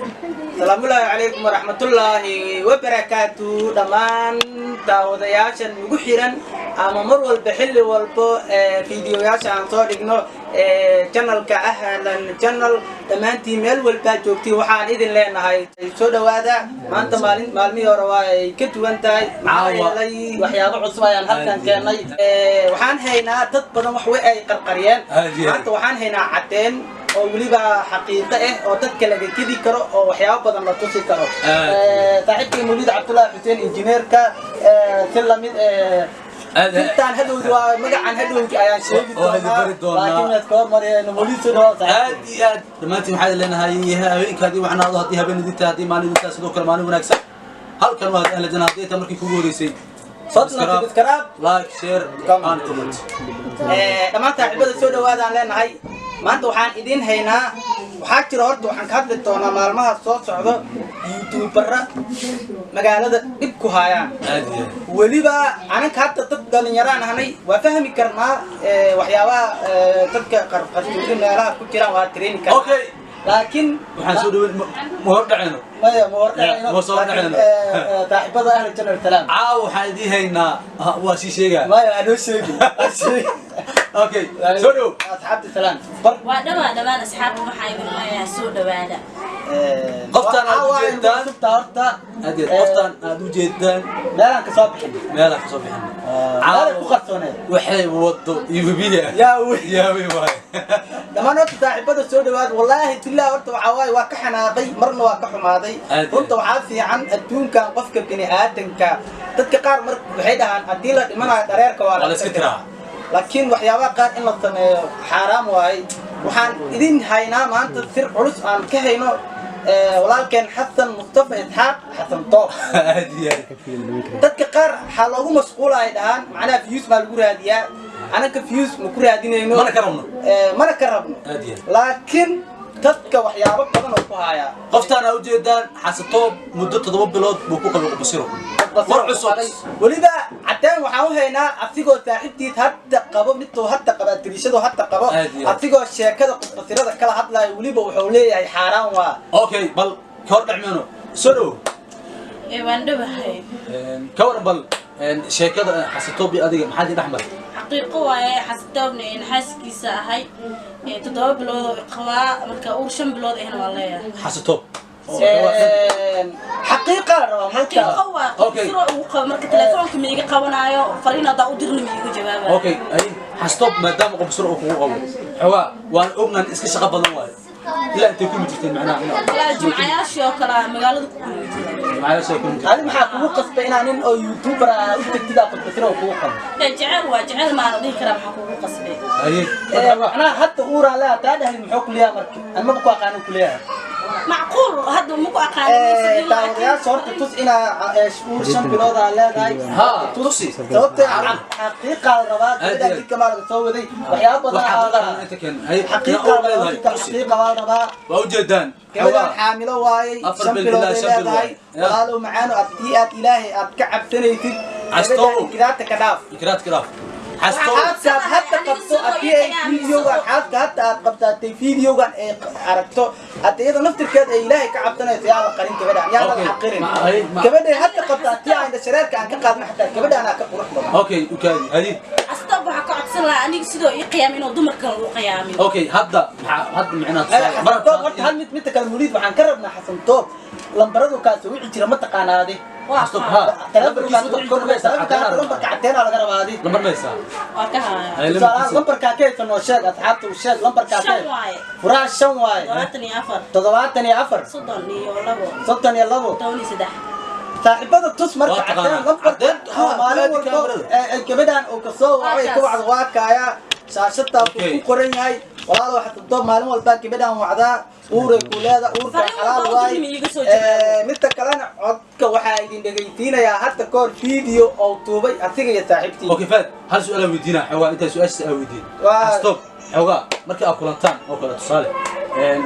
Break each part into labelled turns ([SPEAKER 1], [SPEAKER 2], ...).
[SPEAKER 1] السلام عليكم ورحمة الله وبركاته. دمان داودياشن مغحيران أما مرول بحل والبو فيديوياشن صوريقنو channel ka ahlan channel damaantii meel walba joogtay waxaan idin leenahay soo dhawaada maanta maalmii hore way ka duwan tahay waxyaabo cusub ayaan halkan keenay waxaan haynaa dad badan wax way ay qarqariyeen maanta waxaan haynaa cadeen oo waliba xaqiiqo ah oo dadka laga gidi karo oo waxyaabo badan la tusi karo saaxiibkii Mawlid Cabdullaahi Xuseen injineerka tillamid intaan hadowga magacan hadowga ayaan sheegi doonaa laakiin aad mareen Mawlid soo aad
[SPEAKER 2] dhammaantiin waxaan leenahay haweenkaadii waxnaado hadii habeenidii taadii maalintaas sidoo kale maalin wanaagsan halkan waa ahla janaadiyada markii kugu horeysay
[SPEAKER 1] subscribe
[SPEAKER 2] like share and comment
[SPEAKER 1] dhammaan saaxiibada soo dhawaadaan leenahay maanta waxaan idin haynaa waxaa jira horta waxaan ka hadli doonaa maalmaha soo socdo YouTuber magaalada dib ku hayaan waliba anaka hadda dad dhalinyaraan ahanay waa fahmi karnaa waxyaabaha dadka qarqartooda meelaha ku jiraan waa training ka
[SPEAKER 2] okay
[SPEAKER 1] laakiin
[SPEAKER 2] waxaan soo dhaweyn ma hor dhacayno ma soo dhacayno
[SPEAKER 1] saaxiibada ahla channel salaam
[SPEAKER 2] waxaan idin haynaa waa si sheega
[SPEAKER 1] maya aan sheegi
[SPEAKER 2] okay soo dhaw
[SPEAKER 1] asxaabta salaam
[SPEAKER 3] waa dhamaan asxaabta waxay idin leeyahay soo dhawaada
[SPEAKER 2] qoftan aad u jeedaan qoftan aad u jeedaan
[SPEAKER 1] meelaan ka soo bixin
[SPEAKER 2] caawa
[SPEAKER 1] ku qarsoonay
[SPEAKER 2] waxay wado iibiya
[SPEAKER 1] yaa
[SPEAKER 2] waay
[SPEAKER 1] dhamaan horta saaxiibada soo dhawaad wallahi billaah horta waxa waay waa ka xanaaqay marna waa ka xumaaday runta waxaa fiican adduunkan qofka bini aadanka dadka qaar mar waxay dhahaan haddii la dhimanayo dhareerka waa la
[SPEAKER 2] iska tiraa
[SPEAKER 1] laakiin waxyaabaha qaar in la sameeyo xaaraam waaye waxaan idin haynaa maanta sir culus aan ka hayno walaalkeen xasan mustafa isxaaq xasan toob dadka qaar waxaa loogu mashquulaya dhahaan macnaha views maa lagu raadiyaa anaka views ma ku raadinayno mana ka rabno laakiin dadka waxyaabo badan oo ku haya
[SPEAKER 2] qoftaan aad u jeedaan xasan toob muddo 7 bilood buu ku qabay basiro war cusub
[SPEAKER 1] waliba cadeen waxaan u haynaa asigoo saaxiibtiis hadda qabo midoo hadda qaba dirishado hadda qabo asigoo sheekada basirada kala hadlayo waliba wuxuu leeyahay xaaraan waa
[SPEAKER 2] okay bal ka hor dhacmeeno soo dhaw
[SPEAKER 3] waan dhawahay
[SPEAKER 2] ka waran bal sheekada xasan toob adiga maxaad dhaxmar
[SPEAKER 3] xaqiiqo waaye xasan toobna in xaaskiisa ahay 7 bilood oo qabaa marka uu 5 bilood ahna waa leeyahay
[SPEAKER 2] xasan toob
[SPEAKER 1] حقيقة
[SPEAKER 3] حقيقة اوكي marka telefoonka ma iga qabanayo fariinada u dirna ma iga jawaabay
[SPEAKER 2] okay ay xastoob maadaama qobsir oo kugu qabo xogaa waan ognan iska shaqo badan waayo ilaa intee ku mijirteen macnaha
[SPEAKER 3] la jumcayaashii oo kala magaalada ku kulmiyay
[SPEAKER 2] jumcayaashii ku mijirteen
[SPEAKER 1] hadi maxaa kugu qasbay inaan nin oo YouTuber ah u tagtida qobsir oo kugu qabo
[SPEAKER 3] jecel ma la dhihi karaa maxaa kugu qasbay
[SPEAKER 1] macnaha hadda uura la taadahay muxuu ku leeyahay markii anma ku aqaan ku leeyahay
[SPEAKER 3] معقول هذا مو أقل
[SPEAKER 1] يا صورت تس إلى شهور شن بلاد على هاي
[SPEAKER 2] ها تسي
[SPEAKER 1] صوت حقيقة الرواق إذا كنت كمان تصور ذي وحياة بضع حقيقة الرواق
[SPEAKER 2] وجدان
[SPEAKER 1] كمان حاملة واي شن بلاد هاي قالوا معانا أبتيات إلهي أتكعب سنيتي
[SPEAKER 2] عستو
[SPEAKER 1] كرات كداف حتى قبضو أبي فيديو حتى قبضت فيديو عرفتو حتى إذا نفتر كذا إلهي كعبتنا يا الله قرين كبدا يا الله حقرين كبدا حتى قبضت يا عند الشرير كان كقاد محتاج كبدا أنا كقرح
[SPEAKER 2] أوكي هذه
[SPEAKER 3] أستبح كعبسنا لا أني سيدو يقيام إنه دمر كانوا قيامي
[SPEAKER 2] أوكي هذا معنا
[SPEAKER 1] مرة هل متى كان مريض وعن كربنا حسن توب لمبردو كاسو يجي لما تقانا هذه
[SPEAKER 2] حسب ها
[SPEAKER 1] تلبر كعتين على قرب هذه
[SPEAKER 2] لمبر ميسا
[SPEAKER 1] لمبر كاكيت إنه شاد أتحط وشاد لمبر كاكيت فراش شنواي تضواتني أفر صدني اللبو
[SPEAKER 3] توني سدح
[SPEAKER 1] saaxiibada tus marka cadeen lambarka maalin walba gabadhan oo ka soo wacay ku wacdo waa kaaya shaashada ku qoran yahay walaal waxa doob maalin walba gabadhan wacda uure ku leeda uurka xalaal waay mid kalena codka waxa idin dhageytiinaya hadda koor video oo tuubay asiga iyo saaxiibtii
[SPEAKER 2] okay fad hal su'aal weydiina xawaa inta su'aasha weydiin stop xawaa marka aad kulantaan oo kala tusaale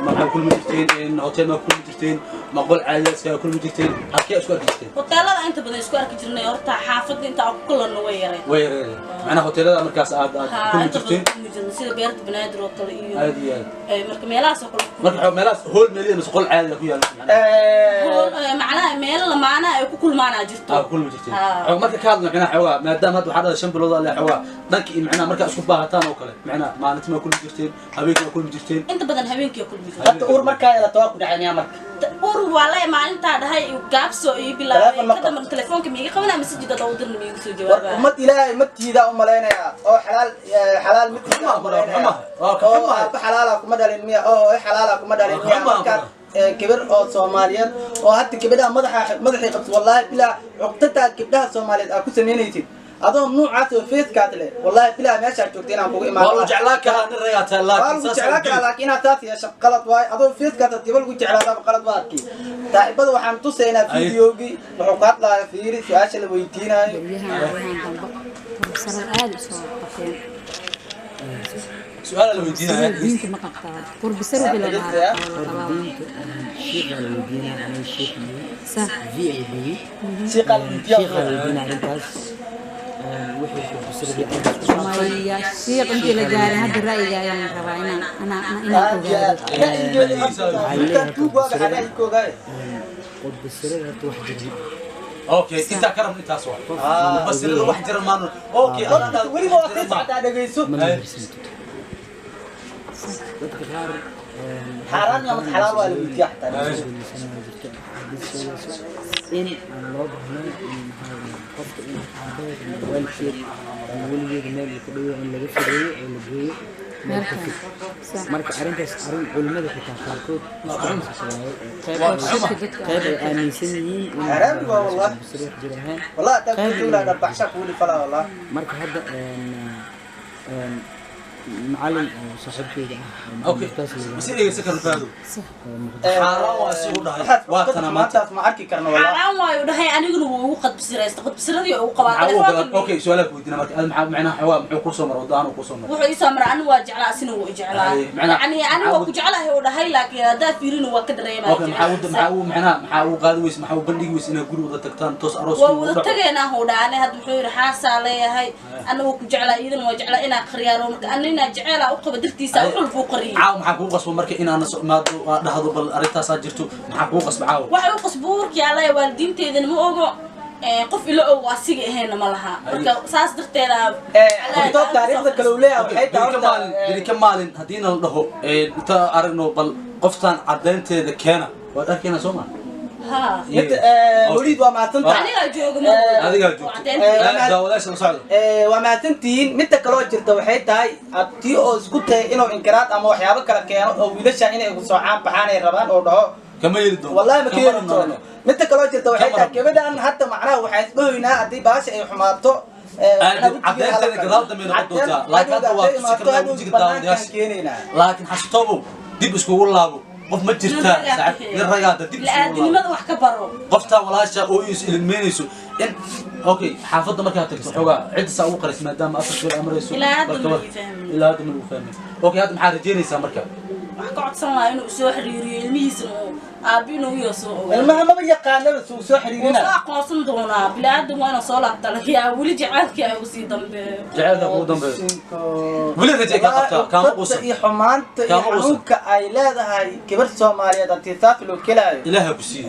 [SPEAKER 2] ma kul mijirteen hotel ma kul mijirteen مقبول عايز كل مجتين أكيد أشكر جتين
[SPEAKER 3] hoteelada inta badan isku arki jirnay horta xaafadda inta aan ku kulano way yareen
[SPEAKER 2] وير معناه هوتيلات مركز كل مجتين
[SPEAKER 3] sida beerta banaadir oo kale iyo
[SPEAKER 2] عادي
[SPEAKER 3] marka meelahaas oo kale
[SPEAKER 2] مركز ملاس هول مليون مسقول عادي أكيد
[SPEAKER 3] macnaha meel lamaana ay ku kulmaanaa jirto
[SPEAKER 2] كل مجتين مركز كذا معناه حوا ما دام هذا حدا شنب الوضع اللي حوا دنك معناه مركز أسكت بها تانو كله معناه ما نتما كل مجتين هبيك كل مجتين
[SPEAKER 3] inta badan habeenkii kulmi
[SPEAKER 1] hadda uur markaa la tawaab ku dhacay marka
[SPEAKER 3] ur wala maalinta dhahay gaabso iyo bilaabay kada mar telefoonka miiga qabanaa masajida dawr dirna miiga soo jawaabay
[SPEAKER 1] ummad ilaahay madtiida u maleynaya oo xalaal midkiisa u maleynaya oo xalaal kuma dhalin miya oo xalaal kuma dhalin miya marka كبر أو سوماليان أو حتى كبرها مدح قبض والله بلا عقدتها كبرها سوماليان أكو سنينيتي أظن نوع عاطل فيس كاتله والله بلا ما شاء شوكتين عم بقول ما
[SPEAKER 2] وجعلك الريات
[SPEAKER 1] لكن وجعلك لكن أساسي يا شق غلط واي أظن فيس كاتله تقول وجعلك غلط واكي تعبد وحن تصينا فيديو جي وحقات لا فيري في عشان الويتينا
[SPEAKER 2] سؤال الويدينا
[SPEAKER 4] بنت ما قطعت قرب سر بلا
[SPEAKER 5] شيخ الويدينا عن الشيخ
[SPEAKER 4] صح
[SPEAKER 5] في اي بي
[SPEAKER 1] شيخ
[SPEAKER 5] الويدينا عن
[SPEAKER 4] ما يا شيخ انت اللي جاري هذا الراي جاي انا
[SPEAKER 5] قرب السر توحد
[SPEAKER 2] اوكي انت كرم انت اسوا بس واحد جرى ما اوكي انا
[SPEAKER 1] ولي ما وقت بعد دغيسو حرام يا حلال ولا بيتي حتى
[SPEAKER 5] إن الله هنا قفت إن هذا والشيء والولي جمال الكبير اللي بيفرق اللي بيجي مرك أرنتس أرن علماء كتاب كاركوت كيف أنيسني
[SPEAKER 1] حرام والله والله تقول لا بحشك ولي فلا والله
[SPEAKER 5] مرك هذا معلم صاحبتي
[SPEAKER 2] اوكي بس ايه سكر فادو حرام واسيو دحay waatana
[SPEAKER 1] maanta ma arki karno والله
[SPEAKER 3] xaraan waayo dhahay aniguna wuu qad bisiraysta uu qabaa telefoonka
[SPEAKER 2] اوكي سؤالك ودينا marka macnaha xawaa muxuu ku soo maray wadaan ku soo maray
[SPEAKER 3] wuxuu isoo maray anigu waa jeclaa asina wuu jeclaa yani anigu waa ku jeclahay oo dhahay laakiin hadaa fiirin waa ka dareemaa
[SPEAKER 2] اوكي maxaa uu qaadi weys maxaa uu bandhigi weys inaa guri wada tagtaan toos aroos
[SPEAKER 3] waa wada tageena oo dhaane had wuxuu yiri xaasaa leeyahay anigu ku jeclaa iidan waa jeclaa inaa qariyaaro marka anina jecela u qaba dirtiisa wuxuu ku qariyo
[SPEAKER 2] caaw maxaa ku qasbo marka inaan maado dhahdo bal arintaas jirto maxaa ku qasbo caaw
[SPEAKER 3] waxa uu qasbuurkii alla waalidiinteedana ma ogo qof ilo oo asiga ahayn ma laha marka saas darteeda
[SPEAKER 1] to taariikhda kale uu leeyahay waxay tahay
[SPEAKER 2] ka maalin hadii la dhaho inta aragno bal qoftan cadeynteeda keena waa arkayna Soomaa
[SPEAKER 3] ها
[SPEAKER 1] وليد وما تنتهي
[SPEAKER 3] أنا جوجو
[SPEAKER 2] adiga joogto daawadaasha la socdo
[SPEAKER 1] وما تنتين متى كلو jirta waxay tahay abti oo isku tay inuu inkiraad ama waxyaabo kala keeno oo wiilasha inay ugu soocaan baxaan ay rabaan oo dhaho
[SPEAKER 2] kama yiri doono
[SPEAKER 1] wallahi ma keeni doono mid kale jirta waxay tahay gabadhan hadda macnaha waxay isdhoynaa hadii baasha ay xumaato
[SPEAKER 2] cadeynteeda gadaal dambe noqon doontaa laakiin hadda waa si kala wajiga daawadaasha laakiin xashtoobo dib iskugu laabo qof ma jirta saaxiib ragaada dib
[SPEAKER 3] laadnimada wax ka baro
[SPEAKER 2] qofta walaasha oo is ilmeynayso in okay xaafadda markaa tagto xogaa cid saa ugu qaris maadaama afar shil amrayso ilaa hadda ma fahmin okay hadda maxaa rajeynaysaa marka
[SPEAKER 3] wax ka codsan waa inuu soo xiriiriyo ilmihiisa oo aabino iyo soo
[SPEAKER 1] ilmaha ma yaqaanada soo xiriirina
[SPEAKER 3] oo aqoonsan doona bilaadum waa soo laabta laakiin wali jacaylkii ay ugu sii dambe
[SPEAKER 2] jacaylka ugu dambe wali rajay ka qabta kaama qusan
[SPEAKER 1] iyo xumaanta iyo xanuunka ay leedahay gabar Soomaaliyeed anti saafilo kelaayo
[SPEAKER 2] ilaaha ku sii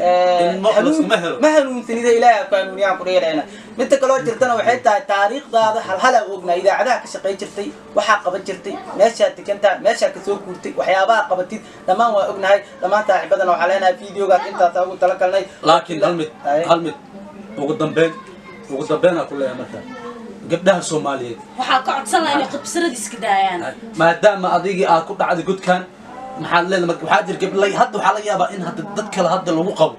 [SPEAKER 1] ma hanuunsanida ilaaha qaanuuniyaan ku dheerayna mid kale oo jirtana waxay tahay taariikhdaada hal ogna idaacadaha ka shaqeey jirtay waxa qaban jirtay meesha tikanta meesha ka soo guurtay waxyaabaha qabatid dhamaan waa ognahay dhamaan saaxiibadana waxa leenahay fiidiyoga inta ugu tala galnay
[SPEAKER 2] laakiin hal mid ugu dambeyn ku leeyahay marka gabdhaha Soomaaliyeed
[SPEAKER 3] waxa ka codsan inay qibsirada iska daayaan
[SPEAKER 2] maadaama adigi aad ku dhacday godkan maxaa leedahay marka waxa jir gablay hadda waxa la yaabaa in hadda dad kale hadda lagu qabo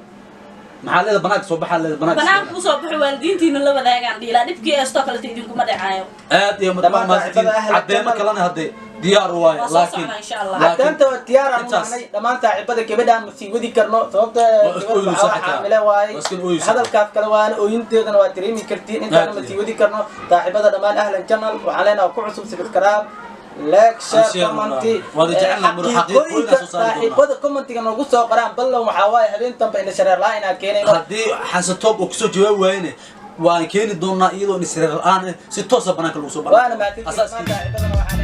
[SPEAKER 2] maxaa leedahay banaag soo baxaa leedahay
[SPEAKER 3] banaag ku soo baxay waalidiintiina la wadaagaan dhila dhibkii ee stoo kale idinku ma dhacayo
[SPEAKER 2] aad iyo madamaastiin cadeema kalena hadda diyaar waay laakiin
[SPEAKER 1] hadanta diyaar aan nahay dhamaan saaxiibada gabadhan ma sii wadi karno sababta xaamile waay hadalkaas kale waan ooyinteedana waa dareemi kartiin intaan ma sii wadi karno saaxiibada dhamaan ahlan channel waxaan leenahay ku cusub subscribe لايك شير كومنتي
[SPEAKER 2] وهذا جعلنا من حقيقة
[SPEAKER 1] صاحبada commentiga nagu soo qoraan ballan waxa waaye habeentan ba ina shareer la'aan aan keenayno
[SPEAKER 2] hadii xasan toob oo kusoo jawaab waayne waan keeni doonaa iyadoo in shareer la'aan si toos ah banaanka lagu soo
[SPEAKER 1] waana maadin